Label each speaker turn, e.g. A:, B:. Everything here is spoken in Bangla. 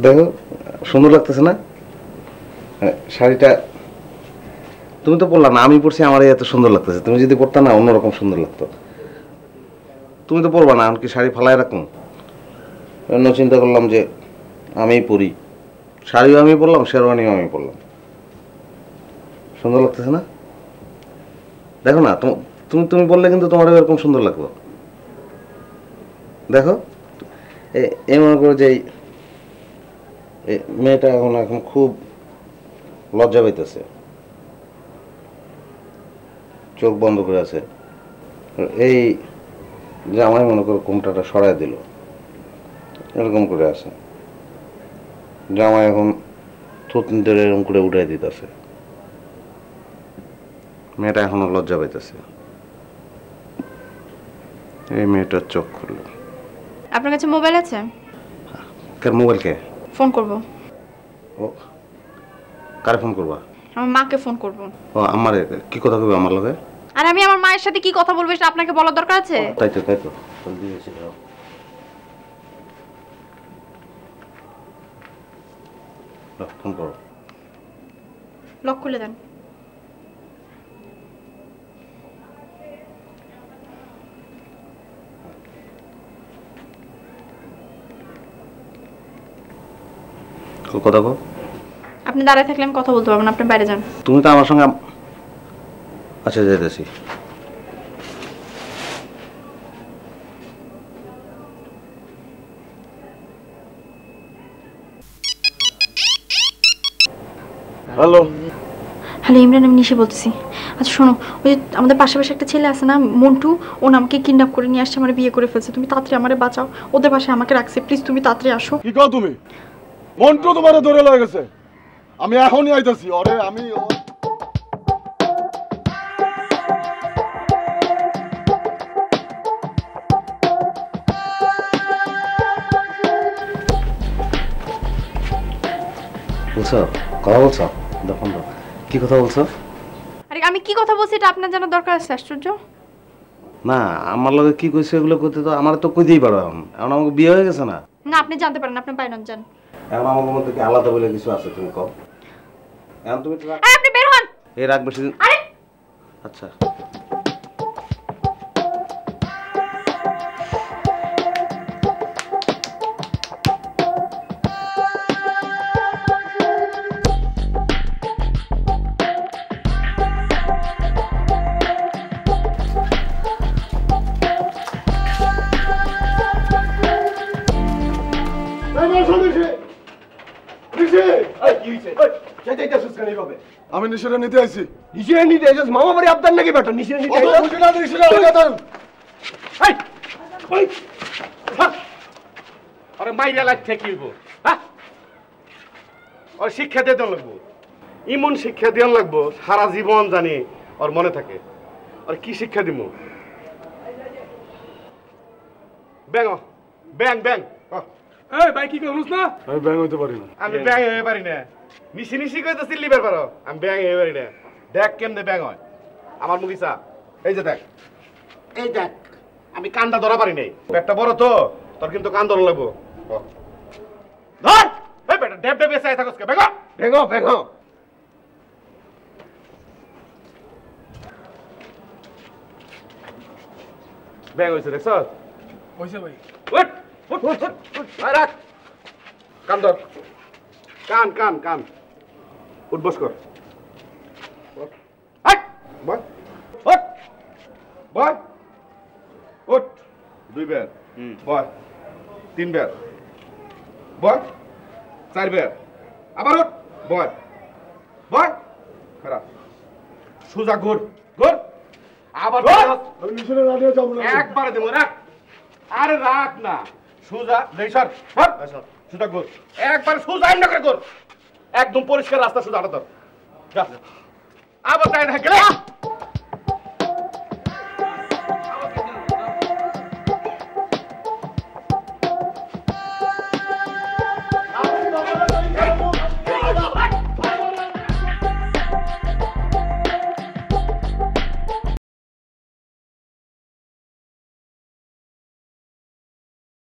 A: দেখো সুন্দর লাগতেছে না শাড়িটা? তুমি তো পরলা না, আমি পরছি, আমার এত সুন্দর লাগতেছে। তুমি যদি পরতা না অন্যরকম সুন্দর লাগতো। তুমি তো পরবা না, এমনকি শাড়ি ফালাই রাখুন। অন্য চিন্তা করলাম যে আমিই পরি, শাড়িও আমি পরলাম, শেরওয়ানিও আমি পরলাম। সুন্দর লাগতেছে না? দেখো না, তুমি তুমি বললে কিন্তু তোমার এরকম সুন্দর লাগলো। দেখো এই মনে করো যে মেয়েটা এখন এখন খুব লজ্জা পাইতেছে, চোখ বন্ধ করে আছে। এই জামাই মনে করো কোমটাটা সরাই দিল, এরকম করে আছে। জামাই এখন থুতনি ধরে এরকম করে উঠাই দিতেছে। মেয়েটা এখনো লজ্জা পাইতেছে। এই মেয়েটার চোখ খুললো।
B: আপনার কাছে মোবাইল আছে?
A: কার মোবাইল? কে
B: ফোন করব?
A: ও কারে ফোন করবা?
B: আমার মাকে ফোন করব।
A: ও আমারে কি কথা কইবে আমার লগে?
B: আর আমি আমার মায়ের সাথে কি কথা বলবো সেটা আপনাকে বলার দরকার আছে?
A: তাই তো জলদি এসে যাও। ফোন করো।
B: লক খুলে দেন।
A: কথা কো।
B: আপনি দাঁড়ায় থাকলে আমি কথা বলতে পারবো না, আপনি বাইরে যান।
A: তুমি তো আমার সঙ্গে আচ্ছা যাইতেছি। হ্যালো
B: হ্যালো ইমরান, আমি নিশি বলতেছি। আচ্ছা শোনো, ওই যে আমাদের পাশাপাশি একটা ছেলে আছে না, মন্টু, ও আমাকে কিডন্যাপ করে নিয়ে আসছে, আমার বিয়ে করে ফেলছে। তুমি তাড়াতাড়ি আমারে বাঁচাও, ওদের বাসায় আমাকে রাখছে, প্লিজ তুমি তাড়াতাড়ি আসো।
C: কি কও তুমি? মন্টু তোমারে ধরে লয়ে গেছে, আমি এখনই আইতাছি। ওরে আমি
A: বলছো, কথা বলছো? দেখুন কি কথা বলছো?
B: আরে আমি কি কথা বলছি এটা আপনার জানার দরকার আছে? আশ্চর্য।
A: না আমার লগে কি কইছে এগুলো করতে তো আমার তো কইতেই পারো। এখন আমাকে বিয়ে হয়ে গেছে না?
B: না আপনি জানতে পারেন, আপনি বাইরে যান।
A: এখন আমার মধ্যে কি আলাদা বলে কিছু আছে? তুমি কও। এখন তুমি
B: আপনি বের হন।
A: এই রাখবে সেদিন।
B: আরে
A: আচ্ছা
C: আমি নিশাটা নিতে আইছি।
D: নিশে নিতে আইছস? মামা বাড়ি আবদার নাকি বেটা? নিশে নিতে
E: আরে মাইরা লাগছে কি হইব? হ্যাঁ, ওর শিক্ষা দিতে লাগবো, ইমন শিক্ষা দেওয়ার লাগবো সারা জীবন জানি ওর মনে থাকে। আর কি শিক্ষা দিব? ব্যাং ব্যাং ব্যাং।
C: এই ভাই কি করছিস না? আমি ব্যাং হইতে পারি না।
E: আমি ব্যাং হয়ে পারি না। নিশি নিশি কইতে সিল্লিবার পারো, আমি ব্যাং হয়ে পারি না। দেখ কেমনে ব্যাং হয় আমার মুখি চা। এই যে দেখ, এই দেখ, আমি কানটা ধরা পারি নাই। পেটটা বড় তো, তোর কিন্তু কান ধরা লাগবো। ধর এই বেটা, ডেব ডেব এসে থাকস কে? বেগো বেগো বেগো। ব্যাং হইছে দেখছ?
C: হইছে ভাই।
E: উঠ উঠ উঠ উঠ, আয় রাখ কান ধর, কান কান কান। উঠ বস কর, বয় উঠ, বয় উঠ। 2 বের বয়, 3 বের বয়, 4 বের আবার উঠ, বয় বয়। খারাপ সোজা ঘুর ঘুর, আবার
C: আমি নিশাটা না দিয়ে যাবো না।
E: একবারে দেবো। রাখ, আরে রাখ না, সোজা দেই সর সর, সোজা ঘুর, একবার সোজা এমন করে ঘুর, একদম পরিষ্কার রাস্তা সোজা আটা ধর। যা আবার তাই না গেলে